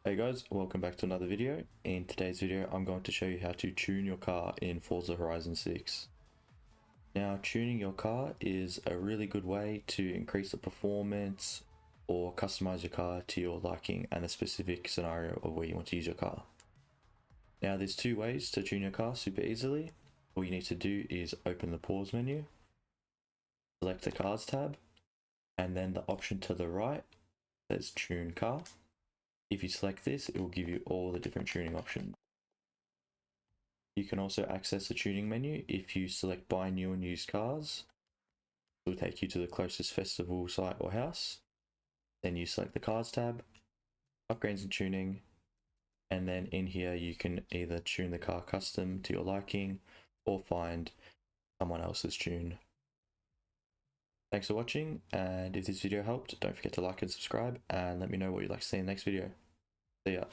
Hey guys, welcome back to another video. In today's video, I'm going to show you how to tune your car in Forza Horizon 6. Now, tuning your car is a really good way to increase the performance or customize your car to your liking and a specific scenario of where you want to use your car. Now, there's two ways to tune your car super easily. All you need to do is open the pause menu, select the cars tab, and then the option to the right says tune car. If you select this, it will give you all the different tuning options. You can also access the tuning menu if you select buy new and used cars. It will take you to the closest festival site or house. Then you select the cars tab, upgrades and tuning, and then in here you can either tune the car custom to your liking or find someone else's tune. Thanks for watching, and if this video helped, don't forget to like and subscribe and let me know what you'd like to see in the next video. See ya.